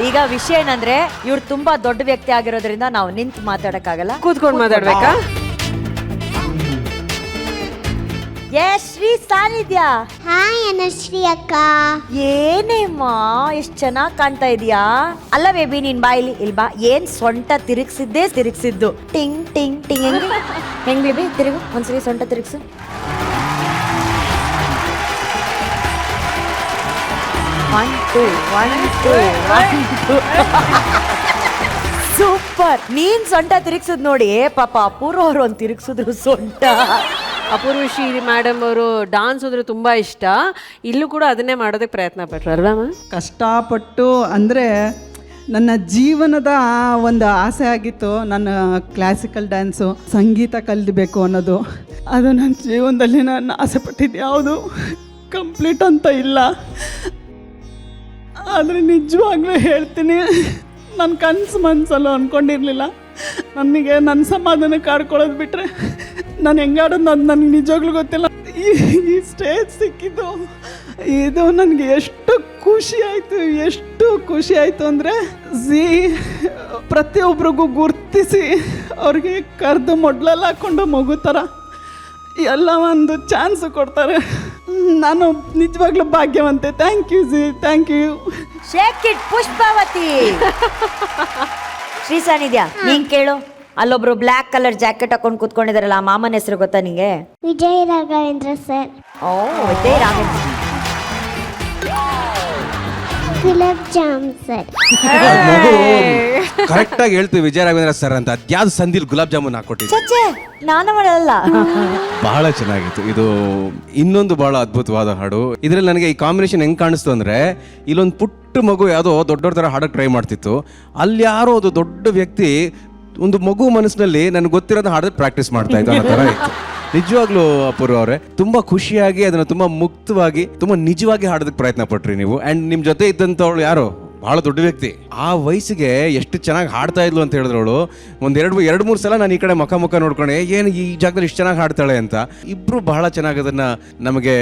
ಈಗ ವಿಷಯ ಏನಂದ್ರೆ ಇವ್ರು ತುಂಬಾ ದೊಡ್ಡ ವ್ಯಕ್ತಿ ಆಗಿರೋದ್ರಿಂದ ನಾವು ನಿಂತು ಮಾತಾಡಕ್ಕಾಗಲ್ಲ, ಕೂತ್ಕೊಂಡು ಮಾತಾಡ್ಬೇಕಾ? ಶ್ರೀ ಸಾನ್ನಿಧ್ಯ. ಹಾಯ್ ಅನುಶ್ರೀ ಅಕ್ಕ. ಏನೇಮ್ಮ ಎಷ್ಟ್ ಚೆನ್ನಾಗ್ ಕಾಣ್ತಾ ಇದೀಯಾ. ಅಲ್ಲ ಬೇಬಿ ನೀನ್ ಬಾಯಿಲಿ ಇಲ್ಲಿ ಬಾ. ಏನ್ ಸೊಂಟ ತಿರುಗಿಸಿದ್ದು ಟಿಂಗ್ ಟಿಂಗ್ ಟಿಂಗ್. ಹೆಂಗ್ ಬೇಬಿ ತಿರುಗು ಒಂದ್ಸರಿ ಸೊಂಟ ತಿರುಗಿಸು. ಸೂಪರ್. ನೀನ್ ಸೊಂಟ ತಿರುಗಿಸಿದ್ ನೋಡಿ ಪಾಪ ಅಪೂರ್ವ ಅವ್ರು ಒಂದ್ ತಿರುಗಿಸಿದ್ರು ಸೊಂಟ. ಅಪೂರ್ವ ಶ್ರೀ ಮೇಡಮ್ ಅವರು ಡಾನ್ಸ್ ಅಂದ್ರೆ ತುಂಬಾ ಇಷ್ಟ. ಇಲ್ಲೂ ಕೂಡ ಅದನ್ನೇ ಮಾಡೋದಕ್ಕೆ ಪ್ರಯತ್ನ ಪಟ್ರು ಅಲ್ವಾ? ಕಷ್ಟಪಟ್ಟು ಅಂದರೆ ನನ್ನ ಜೀವನದ ಒಂದು ಆಸೆ ಆಗಿತ್ತು, ನನ್ನ ಕ್ಲಾಸಿಕಲ್ ಡ್ಯಾನ್ಸು ಸಂಗೀತ ಕಲಿಬೇಕು ಅನ್ನೋದು. ಅದು ನನ್ನ ಜೀವನದಲ್ಲಿ ನಾನು ಆಸೆ ಪಟ್ಟಿದ್ದು ಯಾವುದು ಕಂಪ್ಲೀಟ್ ಅಂತ ಇಲ್ಲ. ಆದರೆ ನಿಜವಾಗ್ಲೂ ಹೇಳ್ತೀನಿ, ನನ್ನ ಕನಸು ಮನಸ್ಸಲ್ಲೂ ಅಂದ್ಕೊಂಡಿರಲಿಲ್ಲ. ನನಗೆ ನನ್ನ ಸಮಾಧಾನ ಕಾಡ್ಕೊಳ್ಳೋದು ಬಿಟ್ಟರೆ ನಾನು ಹೆಂಗಾಡೋದು ಅದು ನನಗೆ ನಿಜವಾಗ್ಲೂ ಗೊತ್ತಿಲ್ಲ. ಈ ಸ್ಟೇಜ್ ಸಿಕ್ಕಿದ್ದು ಇದು ನನಗೆ ಎಷ್ಟು ಖುಷಿ ಆಯಿತು ಅಂದರೆ ಪ್ರತಿಯೊಬ್ಬರಿಗೂ ಗುರ್ತಿಸಿ ಅವ್ರಿಗೆ ಕರೆದು ಮೊಡ್ಲಲ್ಲಿ ಹಾಕ್ಕೊಂಡು ಮಗು ಥರ ಎಲ್ಲ ಒಂದು ಚಾನ್ಸು ಕೊಡ್ತಾರೆ. ನಾನು ನಿಜವಾಗ್ಲೂ ಭಾಗ್ಯವಂತೆ. Thank you thank you. Shake it Pushpavati. Shri Sannidhya ನೀನ್ ಕೇಳು, ಅಲ್ಲೊಬ್ರು ಬ್ಲ್ಯಾಕ್ ಕಲರ್ ಜಾಕೆಟ್ ಹಾಕೊಂಡು ಕೂತ್ಕೊಂಡಿದಾರಲ್ಲ, ಆ ಮಾಮನ ಹೆಸರು ಗೊತ್ತಾ ನಿಂಗೆ? ವಿಜಯ್ ರಾಘವೇಂದ್ರ ಸರ್. ಓ ವಿಜಯ್ ರಾಘವೇಂದ್ರ. ಗುಲಾಬ್ ಜಾಮ್ ಸರ್. ಕರೆಕ್ಟ್ ಆಗಿ ಹೇಳ್ತೀವಿ ವಿಜಯ ರಾಘವೇಂದ್ರ ಸರ್ ಅಂತ. ಅದ್ಯಾವ್ದು ಸಂದಿಲ್ ಗುಲಾಬ್ ಜಾಮೂನ್ ಹಾಕೊಟ್ಟಿದ್ದೆ. ಚಚ್ಚೆ ನಾನು ಮಾಡಲ್ಲ. ಬಹಳ ಚೆನ್ನಾಗಿತ್ತು. ಇದು ಇನ್ನೊಂದು ಬಹಳ ಅದ್ಭುತವಾದ ಹಾಡು. ಇದ್ರಲ್ಲಿ ನನಗೆ ಈ ಕಾಂಬಿನೇಷನ್ ಹೆಂಗ್ ಕಾಣಿಸ್ತು ಅಂದ್ರೆ, ಇಲ್ಲೊಂದು ಪುಟ್ಟ ಮಗು ಯಾವುದೋ ದೊಡ್ಡವ್ರ ತರ ಹಾಡಕ್ಕೆ ಟ್ರೈ ಮಾಡ್ತಿತ್ತು. ಅಲ್ಲಿ ಯಾರೋ ಅದು ದೊಡ್ಡ ವ್ಯಕ್ತಿ ಒಂದು ಮಗು ಮನಸ್ಸಿನಲ್ಲಿ ನನಗೆ ಗೊತ್ತಿರೋದು ಹಾಡೋದು ಪ್ರಾಕ್ಟೀಸ್ ಮಾಡ್ತಾ ಇದ್ದ ಅನ್ನೋ ಥರ ಇತ್ತು. ನಿಜವಾಗ್ಲೂ ಅಪೂರ್ವ ಅವರೇ ತುಂಬಾ ಖುಷಿಯಾಗಿ ಅದನ್ನ ತುಂಬಾ ಮುಕ್ತವಾಗಿ ತುಂಬಾ ನಿಜವಾಗಿ ಹಾಡೋದಕ್ಕೆ ಪ್ರಯತ್ನ ಪಟ್ರಿ ನೀವು. ಅಂಡ್ ನಿಮ್ ಜೊತೆ ಇದ್ದಂಥವಳು ಯಾರು ಬಹಳ ದೊಡ್ಡ ವ್ಯಕ್ತಿ, ಆ ವಯಸ್ಸಿಗೆ ಎಷ್ಟು ಚೆನ್ನಾಗಿ ಹಾಡ್ತಾ ಇದ್ಲು ಅಂತ ಹೇಳಿದ್ರವಳು. ಎರಡು ಮೂರು ಸಲ ನಾನು ಈ ಕಡೆ ಮುಖ ನೋಡ್ಕೊಂಡೆ, ಏನು ಈ ಜಾಗದಲ್ಲಿ ಇಷ್ಟು ಚೆನ್ನಾಗಿ ಹಾಡ್ತಾಳೆ ಅಂತ. ಇಬ್ರು ಬಹಳ ಚೆನ್ನಾಗಿ ಅದನ್ನ ನಮಗೆ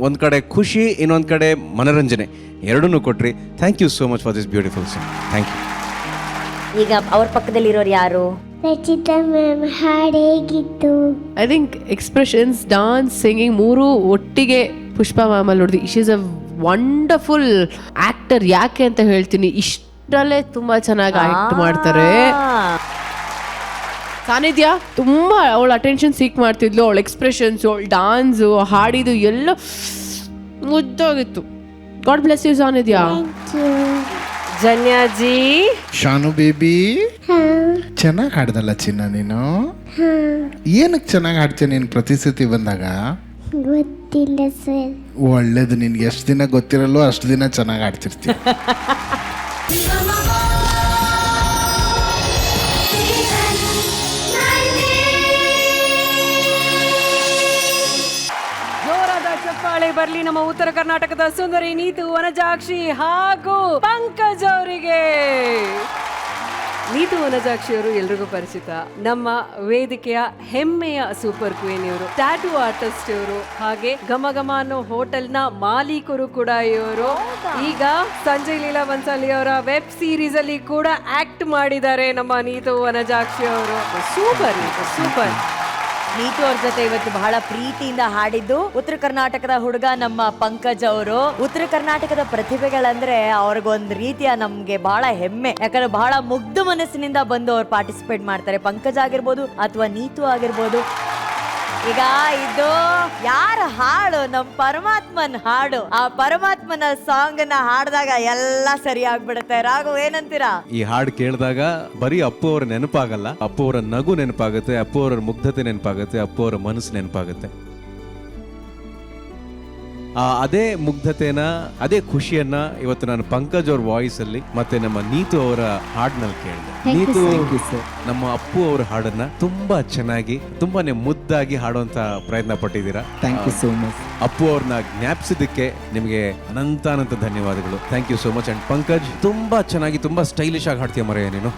ಒಂದ್ ಕಡೆ ಖುಷಿ, ಇನ್ನೊಂದ್ ಕಡೆ ಮನರಂಜನೆ ಎರಡನ್ನೂ ಕೊಟ್ರಿ. Thank you so much for this beautiful song. Thank you. ಈಗ ಅವ್ರ ಪಕ್ಕದಲ್ಲಿರೋರು ಯಾರು? ರಚಿತಾ ಮ್ಯಾಮ್. ಹಾಡೇಗಿತ್ತು? I think expressions, dance, singing ಮೂರು ಒಟ್ಟಿಗೆ ಪುಷ್ಪಾ ಮ್ಯಾಮಲ್ಲಿ ನೋಡಿದ್ವಿ. She is a wonderful actor. ಯಾಕೆ ಅಂತ ಹೇಳ್ತೀನಿ, ಇಷ್ಟರಲ್ಲೇ ತುಂಬಾ ಚೆನ್ನಾಗಿ ಆಕ್ಟ್ ಮಾಡ್ತಾರೆ. ಸಾನ್ನಿಧ್ಯ ತುಂಬಾ ಅವಳ ಅಟೆನ್ಷನ್ ಸೀಕ್ ಮಾಡ್ತಿದ್ಲು. ಅವಳ ಎಕ್ಸ್ಪ್ರೆಷನ್ಸ್, ಅವಳ ಡಾನ್ಸು, ಹಾಡಿದು ಎಲ್ಲ ಮುದ್ದಾಗಿತ್ತು. ಗಾಡ್ ಬ್ಲೆಸ್ ಯು ಸಾನ್ನಿಧ್ಯ. ಜನ್ಯಾಜಿ. ಶಾನು ಬೇಬಿ ಚೆನ್ನಾಗಿ ಹಾಡ್ದಲ್ಲ ಚಿನ್ನ ನೀನು. ಏನಕ್ಕೆ ಚೆನ್ನಾಗಿ ಹಾಡ್ತೀಯ ನೀನು ಪ್ರತಿ ಸತಿ ಬಂದಾಗ? ಗೊತ್ತಿಲ್ಲ ಸರ್. ಒಳ್ಳೇದು, ನಿನ್ಗೆ ಎಷ್ಟು ದಿನ ಗೊತ್ತಿರಲ್ಲೋ ಅಷ್ಟು ದಿನ ಚೆನ್ನಾಗಿ ಹಾಡ್ತಿರ್ತೀಯ. ಚಪ್ಪಾಳೆ ಬರ್ಲಿ ನಮ್ಮ ಉತ್ತರ ಕರ್ನಾಟಕದ ಸುಂದರಿ ನೀತು ವನಜಾಕ್ಷಿ ಹಾಗೂ ಪಂಕಜ್ ಅವರಿಗೆ. ನೀತು ವನಜಾಕ್ಷಿ ಅವರು ಎಲ್ರಿಗೂ ಪರಿಚಿತ. ನಮ್ಮ ವೇದಿಕೆಯ ಹೆಮ್ಮೆಯ ಸೂಪರ್ ಕ್ವೀನ್ ಇವರು, ಟ್ಯಾಟೂ ಆರ್ಟಿಸ್ಟ್ ಇವರು, ಹಾಗೆ ಘಮ ಘಮ ಅನ್ನೋ ಹೋಟೆಲ್ ನ ಮಾಲೀಕರು ಕೂಡ ಇವರು. ಈಗ ಸಂಜಯ್ ಲೀಲಾ ಬನ್ಸಾಲಿ ಅವರ ವೆಬ್ ಸೀರೀಸ್ ಅಲ್ಲಿ ಕೂಡ ಆಕ್ಟ್ ಮಾಡಿದ್ದಾರೆ ನಮ್ಮ ನೀತು ವನಜಾಕ್ಷಿ ಅವರು. Super super. ನೀತು ಅವ್ರ ಜೊತೆ ಇವತ್ತು ಬಹಳ ಪ್ರೀತಿಯಿಂದ ಹಾಡಿದ್ದು ಉತ್ತರ ಕರ್ನಾಟಕದ ಹುಡುಗ ನಮ್ಮ ಪಂಕಜ್ ಅವರು. ಉತ್ತರ ಕರ್ನಾಟಕದ ಪ್ರತಿಭೆಗಳಂದ್ರೆ ಅವ್ರಿಗೊಂದ್ ರೀತಿಯ ನಮ್ಗೆ ಬಹಳ ಹೆಮ್ಮೆ. ಯಾಕಂದ್ರೆ ಬಹಳ ಮುಗ್ಧ ಮನಸ್ಸಿನಿಂದ ಬಂದು ಅವ್ರು ಪಾರ್ಟಿಸಿಪೇಟ್ ಮಾಡ್ತಾರೆ. ಪಂಕಜ್ ಆಗಿರ್ಬೋದು ಅಥವಾ ನೀತು ಆಗಿರ್ಬೋದು. ಈಗ ಇದು ಯಾರ ಹಾಡು? ನಮ್ಮ ಪರಮಾತ್ಮನ್ ಹಾಡು. ಆ ಪರಮಾತ್ಮನ ಸಾಂಗ್ ನ ಹಾಡಿದಾಗ ಎಲ್ಲ ಸರಿ ಆಗ್ಬಿಡುತ್ತೆ. ರಾಘವ್ ಏನಂತೀರಾ? ಈ ಹಾಡು ಕೇಳಿದಾಗ ಬರೀ ಅಪ್ಪು ಅವರ ನೆನಪಾಗಲ್ಲ, ಅಪ್ಪು ಅವರ ನಗು ನೆನಪಾಗುತ್ತೆ, ಅಪ್ಪು ಅವರ ಮುಗ್ಧತೆ ನೆನಪಾಗುತ್ತೆ, ಅಪ್ಪು ಅವರ ಮನಸ್ಸು ನೆನಪಾಗುತ್ತೆ. ಅದೇ ಮುಗ್ಧತೆನ, ಅದೇ ಖುಷಿಯನ್ನ ಇವತ್ತು ನಾನು ಪಂಕಜ್ ಅವ್ರ ವಾಯ್ಸ್ ಅಲ್ಲಿ ಮತ್ತೆ ನಮ್ಮ ನೀತು ಅವರ ಹಾಡಿನಲ್ಲಿ ಕೇಳಿದೆ. ನೀತು ನಮ್ಮ ಅಪ್ಪು ಅವರ ಹಾಡನ್ನ ತುಂಬಾ ಚೆನ್ನಾಗಿ, ತುಂಬಾನೇ ಮುದ್ದಾಗಿ ಹಾಡುವಂತ ಪ್ರಯತ್ನ ಪಟ್ಟಿದ್ದೀರಾ. Thank you so much. Appu ಅವ್ರನ್ನ ಜ್ಞಾಪಿಸಿದ್ದಕ್ಕೆ ನಿಮಗೆ ಅನಂತ ಧನ್ಯವಾದಗಳು. Thank you so much. And Pankaj ತುಂಬಾ ಚೆನ್ನಾಗಿ, ತುಂಬಾ ಸ್ಟೈಲಿಶ್ ಆಗಿ ಹಾಡ್ತೀಯ ಮರೆಯ ನೀನು.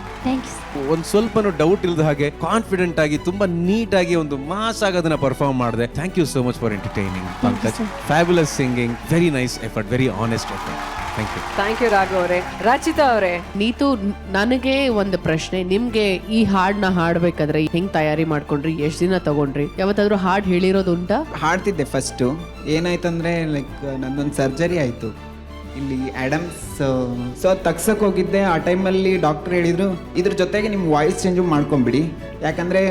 ಒಂದ್ ಸ್ವಲ್ಪನೂ ಡೌಟ್ ಇಲ್ಲದ ಹಾಗೆ ಕಾನ್ಫಿಡೆಂಟ್ ಆಗಿ ತುಂಬಾ ನೀಟ್ ಆಗಿ ಒಂದು ಮಾಸ್ ಆಗೋದನ್ನ ಪರ್ಫಾರ್ಮ್ ಮಾಡಿದೆ. Thank you so much for entertaining Pankaj. Fabulous singing, very nice effort, very honest effort. Thank you. Thank you Raghav ಅವರೇ. ರಚಿತಾ ಅವರೇ, ನೀತು, ನನಗೆ ಒಂದು ಪ್ರಶ್ನೆ. ನಿಮ್ಗೆ ಈ ಹಾಡನ್ನ ಹಾಡ್ಬೇಕಾದ್ರೆ ಹೆಂಗ್ ತಯಾರಿ ಮಾಡ್ಕೊಂಡ್ರಿ? ಎಷ್ಟ್ ದಿನ ತಗೊಂಡ್ರಿ? ಯಾವತ್ತಾದ್ರೂ ಹಾಡ್ ಹೇಳಿರೋದು ಉಂಟಾ? ಹಾಡ್ತಿದ್ದೆ ಫಸ್ಟು. ಏನಾಯ್ತಂದರೆ ಲೈಕ್ ನನ್ನೊಂದು ಸರ್ಜರಿ ಆಯಿತು ಇಲ್ಲಿ ಆ್ಯಡಮ್ಸ್. ಸೊ ತಗ್ಸಕ್ಕೆ ಹೋಗಿದ್ದೆ. ಆ ಟೈಮಲ್ಲಿ ಡಾಕ್ಟರ್ ಹೇಳಿದರು ಇದ್ರ ಜೊತೆಗೆ ನಿಮ್ಮ ವಾಯ್ಸ್ ಚೇಂಜು ಮಾಡ್ಕೊಂಬಿಡಿ, ಯಾಕಂದರೆ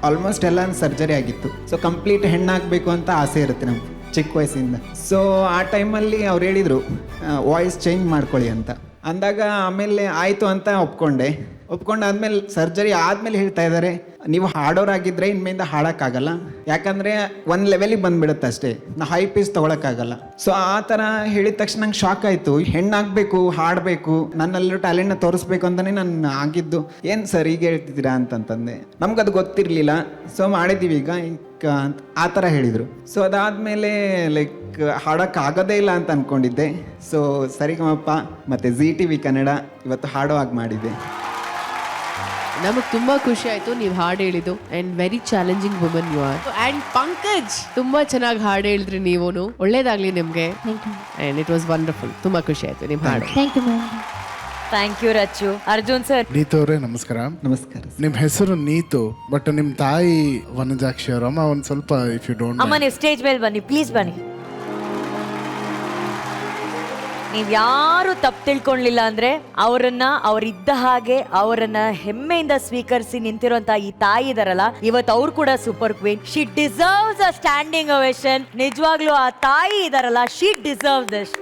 ಆಲ್ಮೋಸ್ಟ್ ಎಲ್ಲ ಸರ್ಜರಿ ಆಗಿತ್ತು. ಸೊ ಕಂಪ್ಲೀಟ್ ಹೆಣ್ಣಾಗಬೇಕು ಅಂತ ಆಸೆ ಇರುತ್ತೆ ನಮ್ಗೆ ಚಿಕ್ಕ ವಯಸ್ಸಿಂದ. ಸೊ ಆ ಟೈಮಲ್ಲಿ ಅವ್ರು ಹೇಳಿದರು ವಾಯ್ಸ್ ಚೇಂಜ್ ಮಾಡ್ಕೊಳ್ಳಿ ಅಂತ ಅಂದಾಗ, ಆಮೇಲೆ ಆಯಿತು ಅಂತ ಒಪ್ಕೊಂಡಾದ್ಮೇಲೆ ಸರ್ಜರಿ ಆದಮೇಲೆ ಹೇಳ್ತಾ ಇದ್ದಾರೆ ನೀವು ಹಾಡೋರಾಗಿದ್ದರೆ ಇನ್ಮೇಲಿಂದ ಹಾಡೋಕ್ಕಾಗಲ್ಲ, ಯಾಕಂದರೆ ಒಂದು ಲೆವೆಲಿಗೆ ಬಂದುಬಿಡುತ್ತೆ ಅಷ್ಟೇ, ಹೈ ಪೀಸ್ ತೊಗೊಳಕ್ಕಾಗಲ್ಲ. ಸೊ ಆ ಥರ ಹೇಳಿದ ತಕ್ಷಣ ನಂಗೆ ಶಾಕ್ ಆಯಿತು. ಹೆಣ್ಣಾಗಬೇಕು, ಹಾಡಬೇಕು, ನನ್ನಲ್ಲಿರೋ ಟ್ಯಾಲೆಂಟ್ನ ತೋರಿಸ್ಬೇಕು ಅಂತಲೇ ನಾನು ಆಗಿದ್ದು. ಏನು ಸರ್ ಈಗ ಹೇಳ್ತಿದ್ದೀರಾ ಅಂತಂತಂದೆ. ನಮ್ಗದು ಗೊತ್ತಿರಲಿಲ್ಲ. ಸೊ ಮಾಡಿದ್ದೀವಿ ಈಗ ಅಂತ ಆ ಥರ ಹೇಳಿದರು. ಸೊ ಅದಾದಮೇಲೆ ಲೈಕ್ ಹಾಡೋಕ್ಕಾಗೋದೇ ಇಲ್ಲ ಅಂತ ಅಂದ್ಕೊಂಡಿದ್ದೆ. ಸೊ ಸರಿಗಮಪ ಮತ್ತು ZTV ಕನ್ನಡ ಇವತ್ತು ಹಾಡೋ ಹಾಗೆ ಮಾಡಿದ್ದೆ. ನಮಗ್ ತುಂಬಾ ಖುಷಿ ಆಯ್ತು ನೀವು ಹಾಡು ಹೇಳಿದ್ದು. And very challenging woman you are. And Pankaj, ತುಂಬಾ ಚೆನ್ನಾಗಿ ಹಾಡು ಹೇಳಿದ್ರಿ ನೀವು. ಒಳ್ಳೇದಾಗ್ಲಿ ನಿಮ್ಗೆ. And it was wonderful. ತುಂಬಾ ಖುಷಿ ಆಯ್ತು ನಿಮ್ ಹಾಡು. Thank you ma'am. Thank you Rachchu. Arjun sir. Neetu ಅವರೇ ನಮಸ್ಕಾರ. ನಮಸ್ಕಾರ. ನಿಮ್ಮ ಹೆಸರು ನೀತು, ಬಟ್ ನಿಮ್ಮ ತಾಯಿ ವನಜಾಕ್ಷಿ ಅವರಮ್ಮ. ಒಂದು ಸ್ವಲ್ಪ ಇಫ್ ಯು ಡೋಂಟ್ ಅಮ್ಮ ನೀವು ಸ್ಟೇಜ್ ಮೇಲೆ ಬನ್ನಿ ಪ್ಲೀಸ್, ಬನ್ನಿ. ನೀವ್ ಯಾರು ತಪ್ಪು ತಿಳ್ಕೊಳ್ಳಿಲ್ಲ ಅಂದ್ರೆ ಅವರಿದ್ದ ಹಾಗೆ ಅವರನ್ನ ಹೆಮ್ಮೆಯಿಂದ ಸ್ವೀಕರಿಸಿ ನಿಂತಿರುವಂತ ಈ ತಾಯಿ ಇದಾರಲ್ಲ, ಇವತ್ತು ಅವ್ರು ಕೂಡ super queen. She deserves a standing ovation. ನಿಜವಾಗ್ಲೂ ಆ ತಾಯಿ ಇದಾರಲ್ಲ, ಶಿ ಡಿಸರ್ವ್ ದಿಸ್.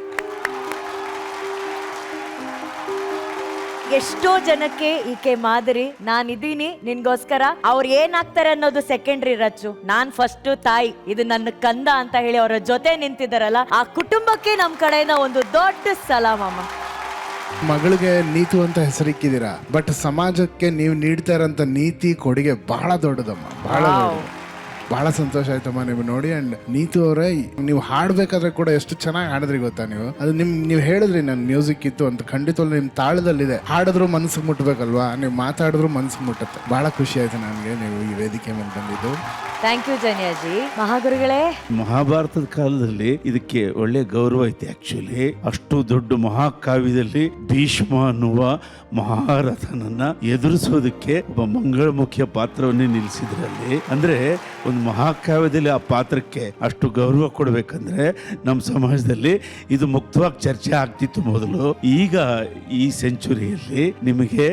ಎಷ್ಟೋ ಜನಕ್ಕೆ ಈಕೆ ಮಾದರಿ. ನಾನಿದ್ದೀನಿ ನಿನ್ಗೋಸ್ಕರ. ಅವ್ರು ಏನಾಗ್ತಾರೆ ಅನ್ನೋದು ಸೆಕೆಂಡ್ರಿ ರಚ್ಚು. ನಾನ್ ಫಸ್ಟ್ ತಾಯಿ, ಇದು ನನ್ನ ಕಂದ ಅಂತ ಹೇಳಿ ಅವರ ಜೊತೆ ನಿಂತಿದ್ದಾರಲ್ಲ, ಆ ಕುಟುಂಬಕ್ಕೆ ನಮ್ ಕಡೆಯಿಂದ ಒಂದು ದೊಡ್ಡ ಸಲಾಮಮ್ಮ. ಮಗಳಿಗೆ ನೀತು ಅಂತ ಹೆಸರಿಕ್ಕಿದ್ದೀರಾ, ಬಟ್ ಸಮಾಜಕ್ಕೆ ನೀವು ನೀಡ್ತಾ ಇರೋಂಥ ನೀತಿ ಕೊಡುಗೆ ಬಹಳ ದೊಡ್ಡದಮ್ಮ, ಬಹಳ ದೊಡ್ಡದು. ಬಹಳ ಸಂತೋಷ ಆಯ್ತಮ್ಮ ನೀವು ನೋಡಿ. ಅಂಡ್ ನೀತು ಅವರೇ, ನೀವು ಹಾಡ್ಬೇಕಾದ್ರೆ ಕೂಡ ಎಷ್ಟು ಚೆನ್ನಾಗಿ ಹಾಡಿದ್ರಿ ಗೊತ್ತಾ ನೀವು. ಅದು ನೀವು ಹೇಳಿದ್ರಿ ನಾನು ಮ್ಯೂಸಿಕ್ ಇತ್ತು ಅಂತ. ಖಂಡಿತವಲ್ಲ ನಿಮ್ಮ ತಾಳದಲ್ಲಿದೆ. ಹಾಡಿದ್ರು ಮನಸ್ಸಿಗೆ ಮುಟ್ಬೇಕಲ್ವಾ, ನೀವು ಮಾತಾಡಿದ್ರು ಮನಸ್ಸಿಗೆ ಮುಟ್ಟುತ್ತೆ. ಬಹಳ ಖುಷಿ ಆಯ್ತು ನನಗೆ ನೀವು ಈ ವೇದಿಕೆ ಮೇಲೆ ಬಂದಿದ್ದು. Thank you Janyaji. ಮಹಾಗುರುಗಳೇ, ಮಹಾಭಾರತದ ಕಾಲದಲ್ಲಿ ಇದಕ್ಕೆ ಒಳ್ಳೆ ಗೌರವ ಐತೆ. ಆಕ್ಚುಲಿ ಅಷ್ಟು ದೊಡ್ಡ ಮಹಾಕಾವ್ಯದಲ್ಲಿ ಭೀಷ್ಮ ಅನ್ನುವ ಮಹಾರಥನನ್ನ ಎದುರಿಸೋದಕ್ಕೆ ಒಬ್ಬ ಮಂಗಳಮುಖಿಯ ಪಾತ್ರವನ್ನೇ ನಿಲ್ಲಿಸಿದ್ರಲ್ಲಿ. ಅಂದ್ರೆ ಒಂದು ಮಹಾಕಾವ್ಯದಲ್ಲಿ ಆ ಪಾತ್ರಕ್ಕೆ ಅಷ್ಟು ಗೌರವ ಕೊಡ್ಬೇಕಂದ್ರೆ ನಮ್ಮ ಸಮಾಜದಲ್ಲಿ ಇದು ಮುಕ್ತವಾಗಿ ಚರ್ಚೆ ಆಗ್ತಿತ್ತು ಮೊದಲು. ಈಗ ಈ ಸೆಂಚುರಿಯಲ್ಲಿ ನಿಮಗೆ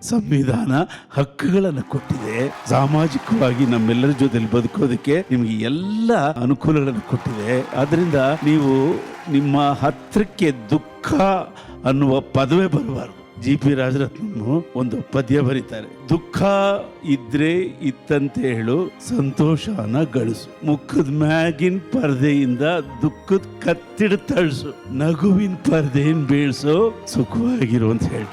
ಸಂವಿಧಾನ ಹಕ್ಕುಗಳನ್ನು ಕೊಟ್ಟಿದೆ. ಸಾಮಾಜಿಕವಾಗಿ ನಮ್ಮೆಲ್ಲರ ಜೊತೆಲಿ ಬದುಕೋದಕ್ಕೆ ನಿಮಗೆ ಎಲ್ಲ ಅನುಕೂಲಗಳನ್ನು ಕೊಟ್ಟಿದೆ. ಆದ್ರಿಂದ ನೀವು ನಿಮ್ಮ ಹತ್ರಕ್ಕೆ ದುಃಖ ಅನ್ನುವ ಪದವೇ ಬರಬಾರ್ದು. GP ರಾಜರತ್ನಂ ಒಂದು ಪದ್ಯ ಬರೀತಾರೆ, ದುಃಖ ಇದ್ರೆ ಇತ್ತಂತ ಹೇಳು, ಸಂತೋಷನ ಗಳಿಸು, ಮುಖದ ಮ್ಯಾಗಿನ ಪರ್ದೆಯಿಂದ ದುಃಖದ ಕತ್ತಿಡ ತಳಿಸು, ನಗುವಿನ ಪರ್ದೆನ್ ಬೀಳ್ಸೋ, ಸುಖವಾಗಿರು ಅಂತ ಹೇಳಿ.